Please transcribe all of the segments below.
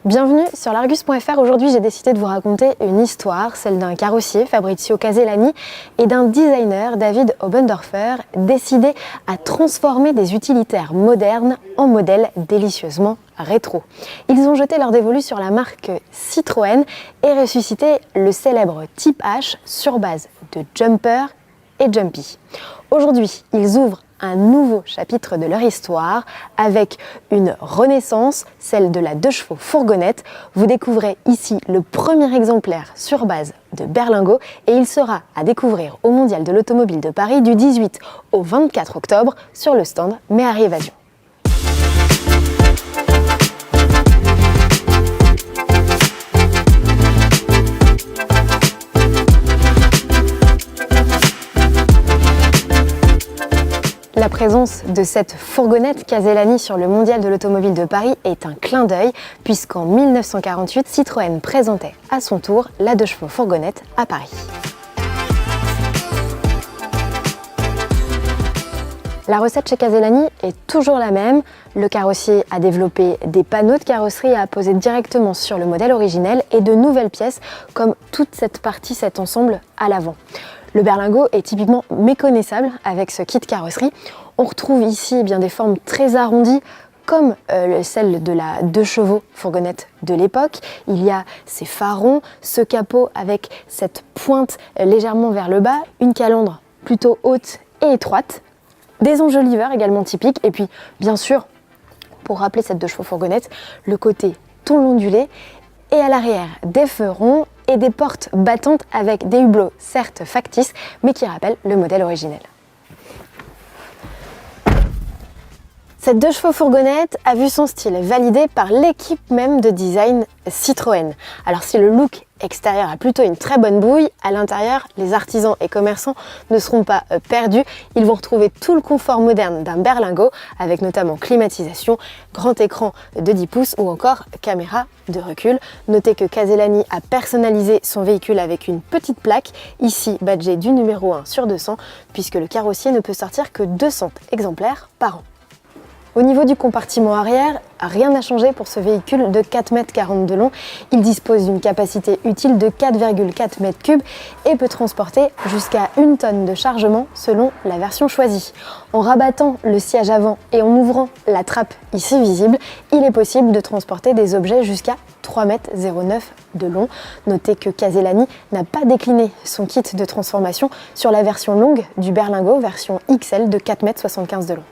Bienvenue sur l'Argus.fr. Aujourd'hui, j'ai décidé de vous raconter une histoire, celle d'un carrossier, Fabrizio Casellani, et d'un designer, David Obendorfer, décidé à transformer des utilitaires modernes en modèles délicieusement rétro. Ils ont jeté leur dévolu sur la marque Citroën et ressuscité le célèbre Type H sur base de Jumper et Jumpy. Aujourd'hui, ils ouvrent un nouveau chapitre de leur histoire avec une renaissance, celle de la 2 chevaux fourgonnette. Vous découvrez ici le premier exemplaire sur base de berlingot et il sera à découvrir au Mondial de l'Automobile de Paris du 18 au 24 octobre sur le stand Méhari Évasion. La présence de cette fourgonnette Casellani sur le Mondial de l'Automobile de Paris est un clin d'œil puisqu'en 1948, Citroën présentait à son tour la 2 chevaux fourgonnette à Paris. La recette chez Casellani est toujours la même. Le carrossier a développé des panneaux de carrosserie à poser directement sur le modèle originel et de nouvelles pièces comme toute cette partie, cet ensemble à l'avant. Le berlingot est typiquement méconnaissable avec ce kit carrosserie. On retrouve ici bien des formes très arrondies comme celle de la 2 chevaux fourgonnette de l'époque. Il y a ces farons, ce capot avec cette pointe légèrement vers le bas, une calandre plutôt haute et étroite, des enjoliveurs également typiques et puis bien sûr, pour rappeler cette 2 chevaux fourgonnette, le côté ton ondulé et à l'arrière des feux ronds et des portes battantes avec des hublots certes factices mais qui rappellent le modèle originel. Cette 2 chevaux fourgonnette a vu son style validé par l'équipe même de design Citroën. Alors si le look extérieur a plutôt une très bonne bouille, à l'intérieur, les artisans et commerçants ne seront pas perdus. Ils vont retrouver tout le confort moderne d'un berlingot avec notamment climatisation, grand écran de 10 pouces ou encore caméra de recul. Notez que Casellani a personnalisé son véhicule avec une petite plaque, ici badgée du numéro 1 sur 200, puisque le carrossier ne peut sortir que 200 exemplaires par an. Au niveau du compartiment arrière, rien n'a changé pour ce véhicule de 4,40 m de long. Il dispose d'une capacité utile de 4,4 m3 et peut transporter jusqu'à 1 tonne de chargement selon la version choisie. En rabattant le siège avant et en ouvrant la trappe ici visible, il est possible de transporter des objets jusqu'à 3,09 m de long. Notez que Casellani n'a pas décliné son kit de transformation sur la version longue du berlingot, version XL de 4,75 m de long.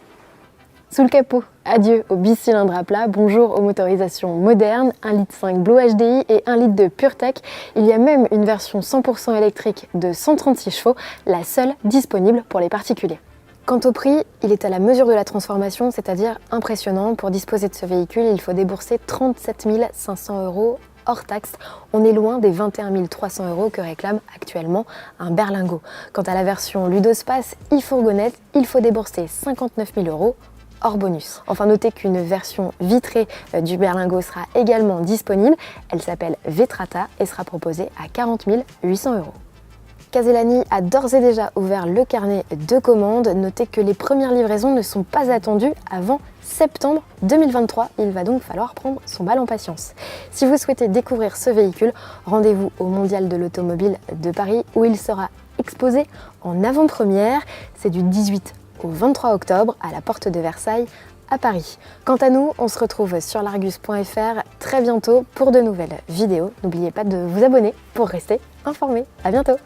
Sous le capot, adieu au bicylindre à plat, bonjour aux motorisations modernes, 1,5 Litre Blue HDI et 1 litre de PureTech. Il y a même une version 100% électrique de 136 chevaux, la seule disponible pour les particuliers. Quant au prix, il est à la mesure de la transformation, c'est-à-dire impressionnant. Pour disposer de ce véhicule, il faut débourser 37 500 € hors taxe. On est loin des 21 300 € que réclame actuellement un berlingot. Quant à la version Ludospace e-fourgonnette, il faut débourser 59 000 € hors bonus. Enfin, notez qu'une version vitrée du berlingot sera également disponible. Elle s'appelle Vetrata et sera proposée à 40 800 €. Casellani a d'ores et déjà ouvert le carnet de commandes. Notez que les premières livraisons ne sont pas attendues avant septembre 2023. Il va donc falloir prendre son mal en patience. Si vous souhaitez découvrir ce véhicule, rendez-vous au Mondial de l'Automobile de Paris où il sera exposé en avant-première. C'est du 18 au 23 octobre à la porte de Versailles à Paris. Quant à nous, on se retrouve sur l'Argus.fr très bientôt pour de nouvelles vidéos. N'oubliez pas de vous abonner pour rester informé. À bientôt!